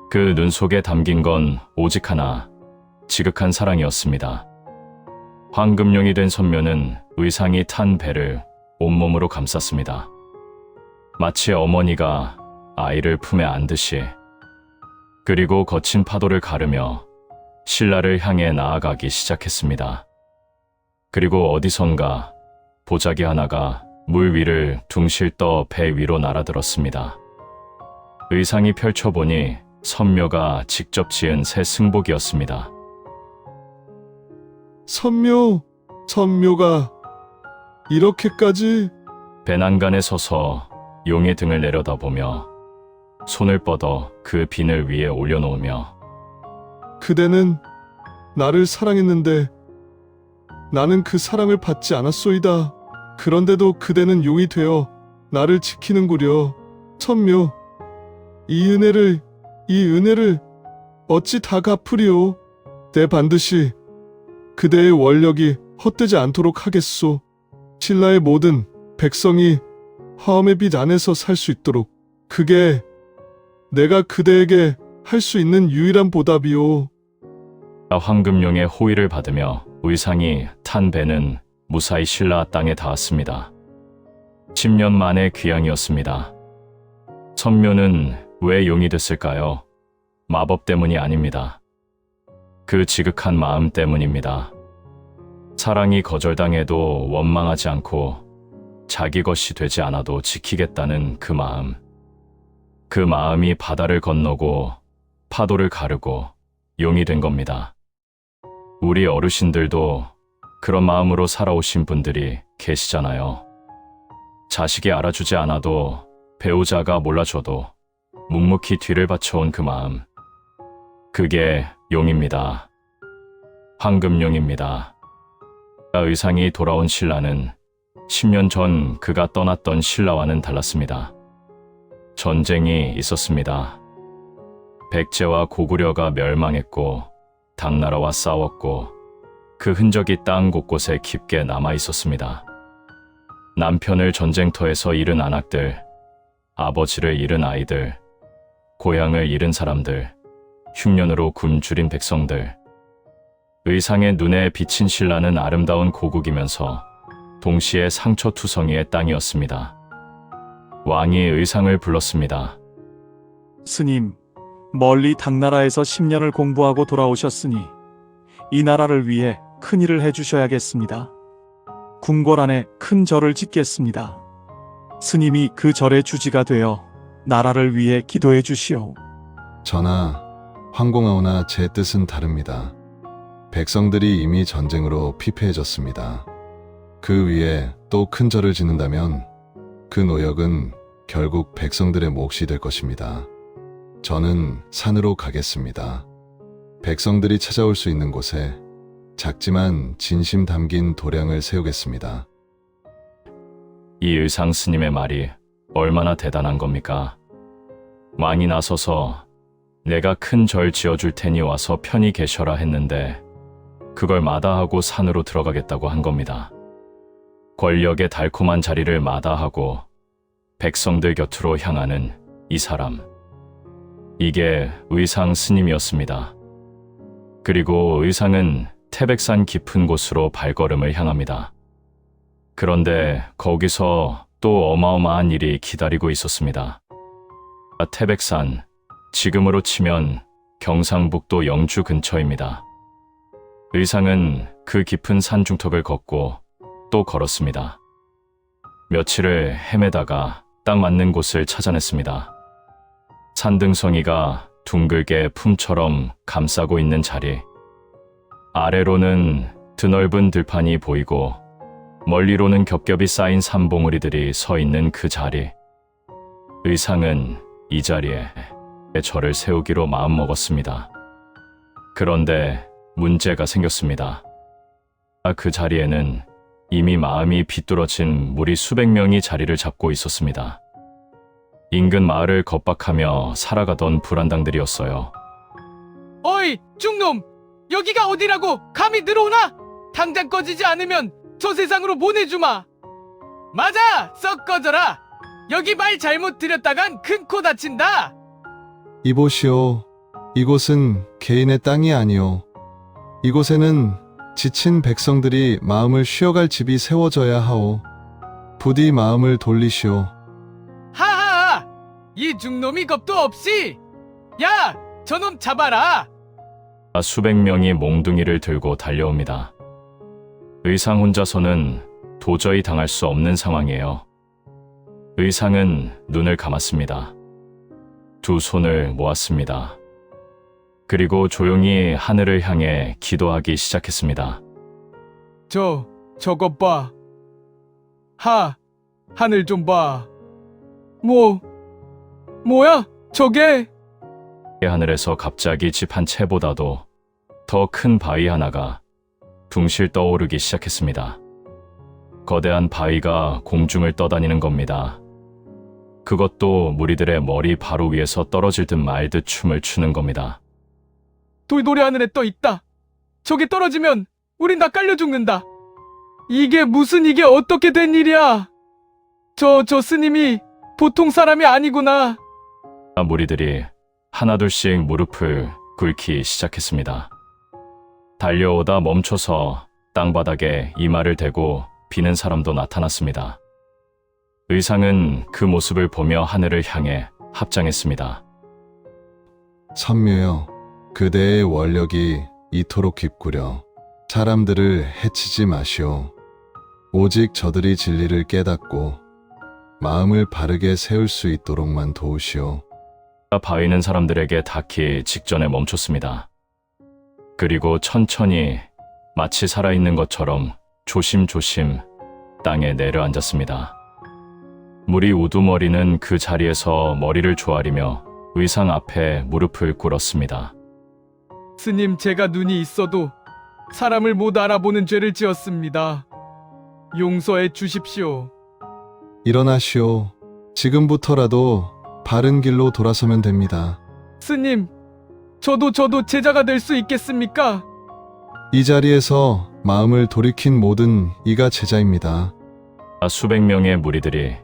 그 눈 속에 담긴 건 오직 하나, 지극한 사랑이었습니다. 황금용이 된 선묘는 의상이 탄 배를 온몸으로 감쌌습니다. 마치 어머니가 아이를 품에 안듯이. 그리고 거친 파도를 가르며 신라를 향해 나아가기 시작했습니다. 그리고 어디선가 보자기 하나가 물 위를 둥실 떠 배 위로 날아들었습니다. 의상이 펼쳐보니 선묘가 직접 지은 새 승복이었습니다. 선묘! 선묘가 이렇게까지? 배난간에 서서 용의 등을 내려다보며 손을 뻗어 그 비늘 위에 올려놓으며 그대는 나를 사랑했는데 나는 그 사랑을 받지 않았소이다. 그런데도 그대는 용이 되어 나를 지키는구려. 선묘, 이 은혜를 어찌 다 갚으리오. 내 반드시 그대의 원력이 헛되지 않도록 하겠소. 신라의 모든 백성이 화엄의 빛 안에서 살 수 있도록 그게 내가 그대에게 할 수 있는 유일한 보답이오. 황금용의 호의를 받으며 의상이 탄 배는 무사히 신라 땅에 닿았습니다. 10년 만의 귀향이었습니다. 선묘는 왜 용이 됐을까요? 마법 때문이 아닙니다. 그 지극한 마음 때문입니다. 사랑이 거절당해도 원망하지 않고 자기 것이 되지 않아도 지키겠다는 그 마음. 그 마음이 바다를 건너고 파도를 가르고 용이 된 겁니다. 우리 어르신들도 그런 마음으로 살아오신 분들이 계시잖아요. 자식이 알아주지 않아도 배우자가 몰라줘도 묵묵히 뒤를 바쳐온 그 마음. 그게 용입니다. 황금용입니다. 의상이 돌아온 신라는 10년 전 그가 떠났던 신라와는 달랐습니다. 전쟁이 있었습니다. 백제와 고구려가 멸망했고 당나라와 싸웠고 그 흔적이 땅 곳곳에 깊게 남아 있었습니다. 남편을 전쟁터에서 잃은 안악들, 아버지를 잃은 아이들, 고향을 잃은 사람들, 흉년으로 굶주린 백성들. 의상의 눈에 비친 신라는 아름다운 고국이면서 동시에 상처투성이의 땅이었습니다. 왕이 의상을 불렀습니다. 스님, 멀리 당나라에서 10년을 공부하고 돌아오셨으니 이 나라를 위해 큰 일을 해주셔야겠습니다. 궁궐 안에 큰 절을 짓겠습니다. 스님이 그 절의 주지가 되어 나라를 위해 기도해 주시오. 전하, 황공하오나 제 뜻은 다릅니다. 백성들이 이미 전쟁으로 피폐해졌습니다. 그 위에 또 큰 절을 짓는다면 그 노역은 결국 백성들의 몫이 될 것입니다. 저는 산으로 가겠습니다. 백성들이 찾아올 수 있는 곳에 작지만 진심 담긴 도량을 세우겠습니다. 이 의상 스님의 말이 얼마나 대단한 겁니까? 왕이 나서서 내가 큰 절 지어줄 테니 와서 편히 계셔라 했는데 그걸 마다하고 산으로 들어가겠다고 한 겁니다. 권력의 달콤한 자리를 마다하고 백성들 곁으로 향하는 이 사람. 이게 의상 스님이었습니다. 그리고 의상은 태백산 깊은 곳으로 발걸음을 향합니다. 그런데 거기서 또 어마어마한 일이 기다리고 있었습니다. 태백산, 지금으로 치면 경상북도 영주 근처입니다. 의상은 그 깊은 산 중턱을 걷고 또 걸었습니다. 며칠을 헤매다가 딱 맞는 곳을 찾아냈습니다. 산등성이가 둥글게 품처럼 감싸고 있는 자리. 아래로는 드넓은 들판이 보이고 멀리로는 겹겹이 쌓인 산봉우리들이 서 있는 그 자리. 의상은 이 자리에 절을 세우기로 마음먹었습니다. 그런데 문제가 생겼습니다. 그 자리에는 이미 마음이 비뚤어진 무리 수백 명이 자리를 잡고 있었습니다. 인근 마을을 겁박하며 살아가던 불안당들이었어요. 어이, 중놈! 여기가 어디라고 감히 들어오나? 당장 꺼지지 않으면 저 세상으로 보내주마! 맞아! 썩 꺼져라! 여기 말 잘못 들였다간 큰 코 다친다! 이보시오. 이곳은 개인의 땅이 아니오. 이곳에는 지친 백성들이 마음을 쉬어갈 집이 세워져야 하오. 부디 마음을 돌리시오. 하하하! 이 중놈이 겁도 없이! 야! 저놈 잡아라! 수백 명이 몽둥이를 들고 달려옵니다. 의상 혼자서는 도저히 당할 수 없는 상황이에요. 의상은 눈을 감았습니다. 두 손을 모았습니다. 그리고 조용히 하늘을 향해 기도하기 시작했습니다. 저것 봐. 하늘 좀 봐. 뭐야? 저게? 하늘에서 갑자기 집 한 채보다도 더 큰 바위 하나가 둥실 떠오르기 시작했습니다. 거대한 바위가 공중을 떠다니는 겁니다. 그것도 무리들의 머리 바로 위에서 떨어질 듯 말 듯 춤을 추는 겁니다. 돌돌이 하늘에 떠 있다. 저게 떨어지면 우린 다 깔려 죽는다. 이게 어떻게 된 일이야? 저 스님이 보통 사람이 아니구나. 무리들이 하나둘씩 무릎을 꿇기 시작했습니다. 달려오다 멈춰서 땅바닥에 이마를 대고 비는 사람도 나타났습니다. 의상은 그 모습을 보며 하늘을 향해 합장했습니다. 선묘여, 그대의 원력이 이토록 깊구려. 사람들을 해치지 마시오. 오직 저들이 진리를 깨닫고 마음을 바르게 세울 수 있도록만 도우시오. 바위는 사람들에게 닿기 직전에 멈췄습니다. 그리고 천천히 마치 살아있는 것처럼 조심조심 땅에 내려앉았습니다. 무리 우두머리는 그 자리에서 머리를 조아리며 의상 앞에 무릎을 꿇었습니다. 스님, 제가 눈이 있어도 사람을 못 알아보는 죄를 지었습니다. 용서해 주십시오. 일어나시오. 지금부터라도 바른 길로 돌아서면 됩니다. 스님, 저도 제자가 될 수 있겠습니까? 이 자리에서 마음을 돌이킨 모든 이가 제자입니다. 수백 명의 무리들이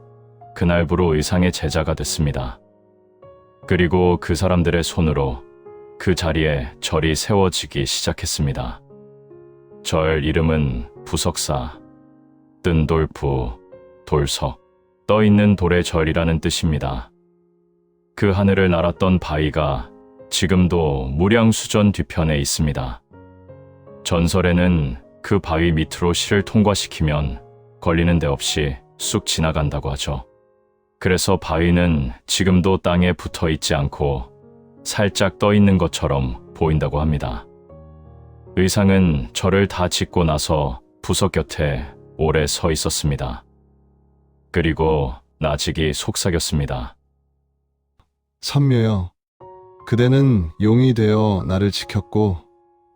그날부로 의상의 제자가 됐습니다. 그리고 그 사람들의 손으로 그 자리에 절이 세워지기 시작했습니다. 절 이름은 부석사, 뜬돌부, 돌석, 떠있는 돌의 절이라는 뜻입니다. 그 하늘을 날았던 바위가 지금도 무량수전 뒤편에 있습니다. 전설에는 그 바위 밑으로 실을 통과시키면 걸리는 데 없이 쑥 지나간다고 하죠. 그래서 바위는 지금도 땅에 붙어 있지 않고 살짝 떠 있는 것처럼 보인다고 합니다. 의상은 절을 다 짓고 나서 부석 곁에 오래 서 있었습니다. 그리고 나직이 속삭였습니다. 선묘여, 그대는 용이 되어 나를 지켰고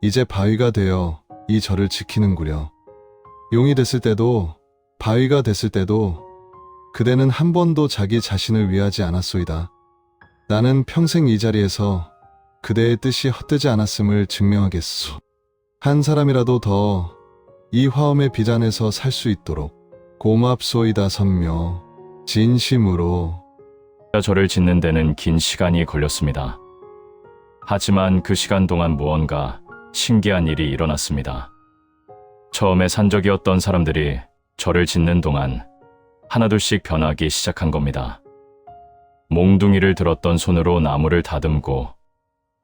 이제 바위가 되어 이 절을 지키는구려. 용이 됐을 때도 바위가 됐을 때도 그대는 한 번도 자기 자신을 위하지 않았소이다. 나는 평생 이 자리에서 그대의 뜻이 헛되지 않았음을 증명하겠소. 한 사람이라도 더 이 화엄의 비잔에서 살 수 있도록 고맙소이다 선묘. 진심으로. 절을 짓는 데는 긴 시간이 걸렸습니다. 하지만 그 시간 동안 무언가 신기한 일이 일어났습니다. 처음에 산적이었던 사람들이 절을 짓는 동안 하나둘씩 변하기 시작한 겁니다. 몽둥이를 들었던 손으로 나무를 다듬고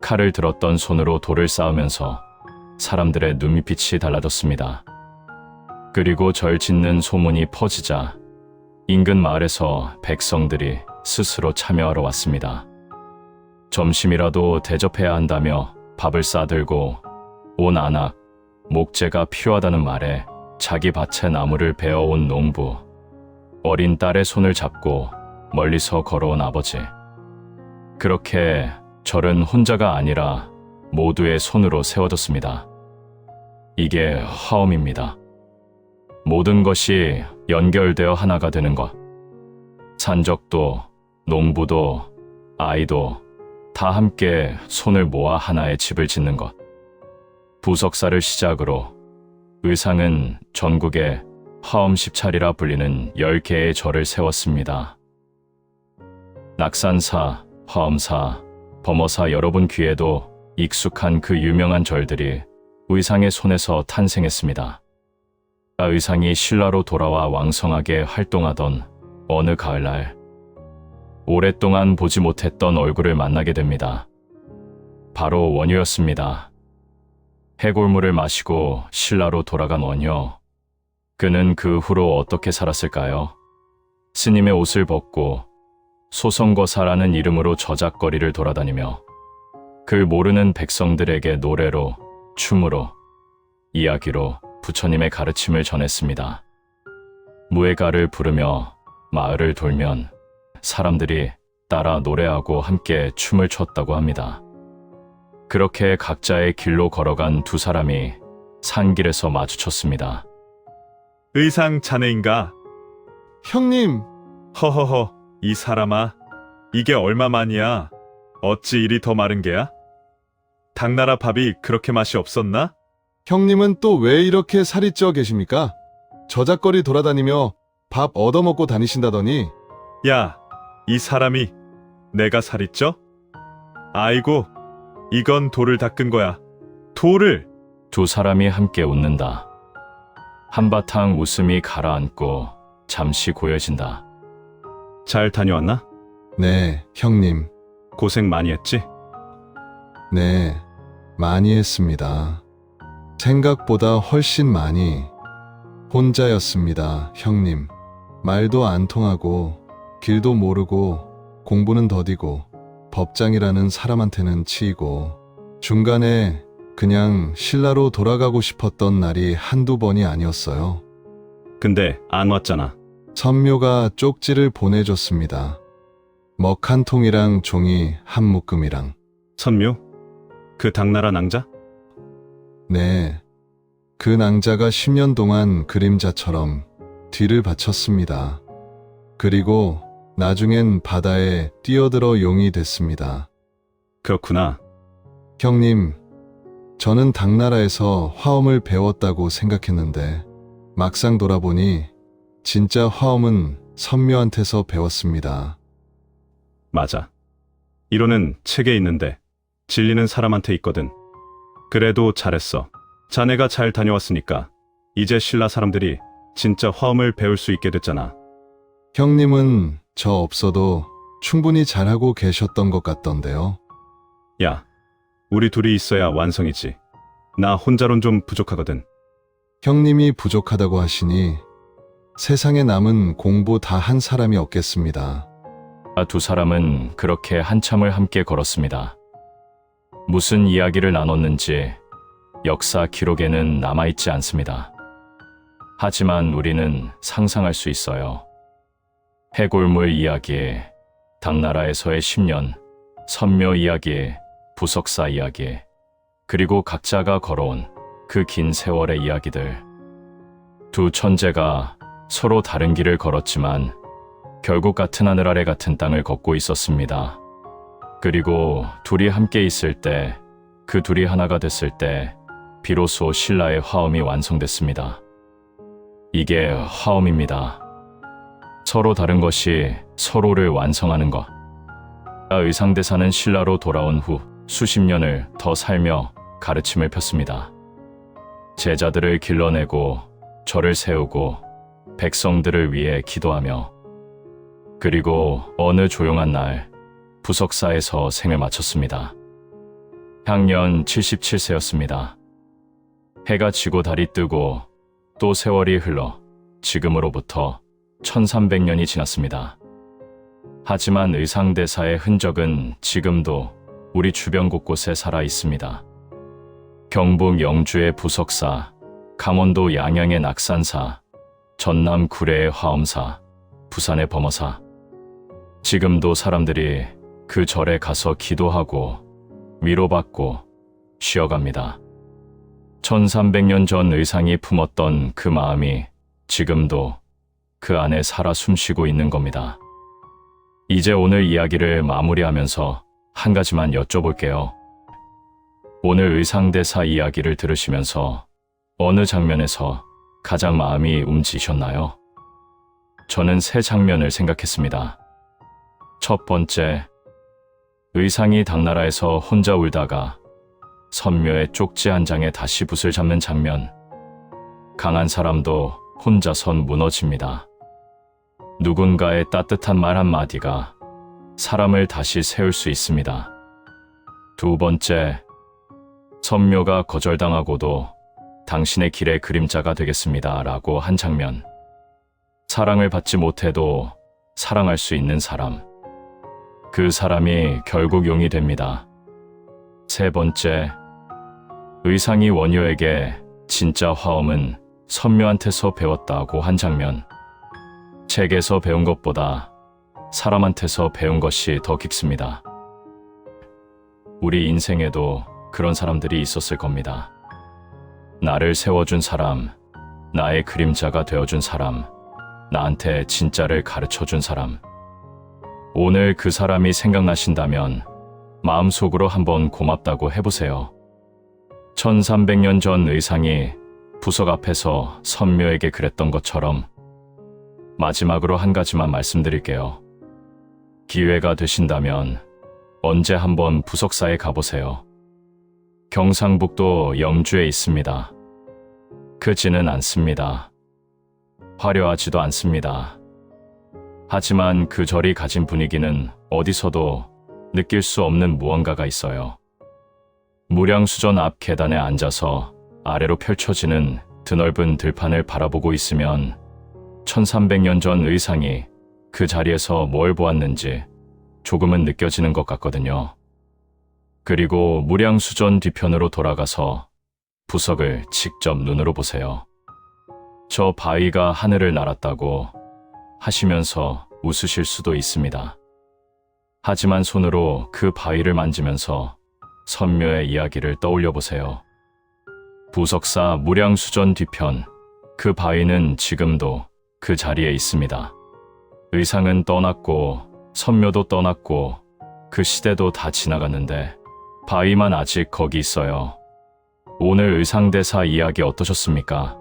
칼을 들었던 손으로 돌을 쌓으면서 사람들의 눈빛이 달라졌습니다. 그리고 절 짓는 소문이 퍼지자 인근 마을에서 백성들이 스스로 참여하러 왔습니다. 점심이라도 대접해야 한다며 밥을 싸들고 온 안악, 목재가 필요하다는 말에 자기 밭에 나무를 베어온 농부, 어린 딸의 손을 잡고 멀리서 걸어온 아버지. 그렇게 절은 혼자가 아니라 모두의 손으로 세워졌습니다. 이게 화엄입니다. 모든 것이 연결되어 하나가 되는 것. 산적도, 농부도, 아이도 다 함께 손을 모아 하나의 집을 짓는 것. 부석사를 시작으로 의상은 전국에 화엄 10차리라 불리는 10개의 절을 세웠습니다. 낙산사, 화엄사, 범어사 여러분 귀에도 익숙한 그 유명한 절들이 의상의 손에서 탄생했습니다. 의상이 신라로 돌아와 왕성하게 활동하던 어느 가을날, 오랫동안 보지 못했던 얼굴을 만나게 됩니다. 바로 원효였습니다. 해골물을 마시고 신라로 돌아간 원효. 그는 그 후로 어떻게 살았을까요? 스님의 옷을 벗고 소성거사라는 이름으로 저작거리를 돌아다니며 그 모르는 백성들에게 노래로, 춤으로, 이야기로 부처님의 가르침을 전했습니다. 무예가를 부르며 마을을 돌면 사람들이 따라 노래하고 함께 춤을 췄다고 합니다. 그렇게 각자의 길로 걸어간 두 사람이 산길에서 마주쳤습니다. 의상 자네인가? 형님, 허허허, 이 사람아. 이게 얼마만이야? 어찌 이리 더 마른 게야? 당나라 밥이 그렇게 맛이 없었나? 형님은 또 왜 이렇게 살이 쪄 계십니까? 저작거리 돌아다니며 밥 얻어먹고 다니신다더니. 야, 이 사람이 내가 살이 쪄? 아이고, 이건 돌을 닦은 거야. 돌을! 두 사람이 함께 웃는다. 한바탕 웃음이 가라앉고 잠시 고요해진다. 잘 다녀왔나? 네, 형님. 고생 많이 했지? 네, 많이 했습니다. 생각보다 훨씬 많이. 혼자였습니다, 형님. 말도 안 통하고 길도 모르고 공부는 더디고 법장이라는 사람한테는 치이고 중간에 그냥 신라로 돌아가고 싶었던 날이 한두 번이 아니었어요. 근데 안 왔잖아. 선묘가 쪽지를 보내줬습니다. 먹 한 통이랑 종이 한 묶음이랑. 선묘? 그 당나라 낭자? 네, 그 낭자가 10년 동안 그림자처럼 뒤를 바쳤습니다. 그리고 나중엔 바다에 뛰어들어 용이 됐습니다. 그렇구나. 형님, 저는 당나라에서 화엄을 배웠다고 생각했는데 막상 돌아보니 진짜 화엄은 선묘한테서 배웠습니다. 맞아. 이론은 책에 있는데 진리는 사람한테 있거든. 그래도 잘했어. 자네가 잘 다녀왔으니까 이제 신라 사람들이 진짜 화엄을 배울 수 있게 됐잖아. 형님은 저 없어도 충분히 잘하고 계셨던 것 같던데요. 야, 우리 둘이 있어야 완성이지. 나 혼자론 좀 부족하거든. 형님이 부족하다고 하시니 세상에 남은 공부 다 한 사람이 없겠습니다. 두 사람은 그렇게 한참을 함께 걸었습니다. 무슨 이야기를 나눴는지 역사 기록에는 남아있지 않습니다. 하지만 우리는 상상할 수 있어요. 해골물 이야기, 당나라에서의 10년, 선묘 이야기, 부석사 이야기, 그리고 각자가 걸어온 그 긴 세월의 이야기들. 두 천재가 서로 다른 길을 걸었지만 결국 같은 하늘 아래 같은 땅을 걷고 있었습니다. 그리고 둘이 함께 있을 때, 그 둘이 하나가 됐을 때 비로소 신라의 화엄이 완성됐습니다. 이게 화엄입니다. 서로 다른 것이 서로를 완성하는 것. 의상대사는 신라로 돌아온 후 수십 년을 더 살며 가르침을 폈습니다. 제자들을 길러내고 절을 세우고 백성들을 위해 기도하며, 그리고 어느 조용한 날 부석사에서 생을 마쳤습니다. 향년 77세였습니다. 해가 지고 달이 뜨고 또 세월이 흘러 지금으로부터 1300년이 지났습니다. 하지만 의상대사의 흔적은 지금도 우리 주변 곳곳에 살아 있습니다. 경북 영주의 부석사, 강원도 양양의 낙산사, 전남 구례의 화엄사, 부산의 범어사. 지금도 사람들이 그 절에 가서 기도하고 위로받고 쉬어갑니다. 1300년 전 의상이 품었던 그 마음이 지금도 그 안에 살아 숨쉬고 있는 겁니다. 이제 오늘 이야기를 마무리하면서 한 가지만 여쭤볼게요. 오늘 의상대사 이야기를 들으시면서 어느 장면에서 가장 마음이 움직이셨나요? 저는 세 장면을 생각했습니다. 첫 번째, 의상이 당나라에서 혼자 울다가 선묘의 쪽지 한 장에 다시 붓을 잡는 장면. 강한 사람도 혼자선 무너집니다. 누군가의 따뜻한 말 한마디가 사람을 다시 세울 수 있습니다. 두 번째, 선묘가 거절당하고도 당신의 길의 그림자가 되겠습니다 라고 한 장면. 사랑을 받지 못해도 사랑할 수 있는 사람. 그 사람이 결국 용이 됩니다. 세 번째, 의상이 원효에게 진짜 화엄은 선묘한테서 배웠다고 한 장면. 책에서 배운 것보다 사람한테서 배운 것이 더 깊습니다. 우리 인생에도 그런 사람들이 있었을 겁니다. 나를 세워준 사람, 나의 그림자가 되어준 사람, 나한테 진짜를 가르쳐준 사람. 오늘 그 사람이 생각나신다면 마음속으로 한번 고맙다고 해보세요. 1300년 전 의상이 부석 앞에서 선묘에게 그랬던 것처럼 마지막으로 한 가지만 말씀드릴게요. 기회가 되신다면 언제 한번 부석사에 가보세요. 경상북도 영주에 있습니다. 크지는 않습니다. 화려하지도 않습니다. 하지만 그 절이 가진 분위기는 어디서도 느낄 수 없는 무언가가 있어요. 무량수전 앞 계단에 앉아서 아래로 펼쳐지는 드넓은 들판을 바라보고 있으면 1300년 전 의상이 그 자리에서 뭘 보았는지 조금은 느껴지는 것 같거든요. 그리고 무량수전 뒤편으로 돌아가서 부석을 직접 눈으로 보세요. 저 바위가 하늘을 날았다고 하시면서 웃으실 수도 있습니다. 하지만 손으로 그 바위를 만지면서 선묘의 이야기를 떠올려 보세요. 부석사 무량수전 뒤편, 그 바위는 지금도 그 자리에 있습니다. 의상은 떠났고 선묘도 떠났고 그 시대도 다 지나갔는데 바위만 아직 거기 있어요. 오늘 의상대사 이야기 어떠셨습니까?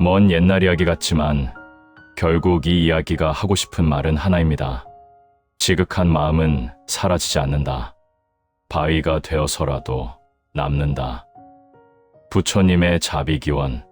먼 옛날 이야기 같지만 결국 이 이야기가 하고 싶은 말은 하나입니다. 지극한 마음은 사라지지 않는다. 바위가 되어서라도 남는다. 부처님의 자비기원.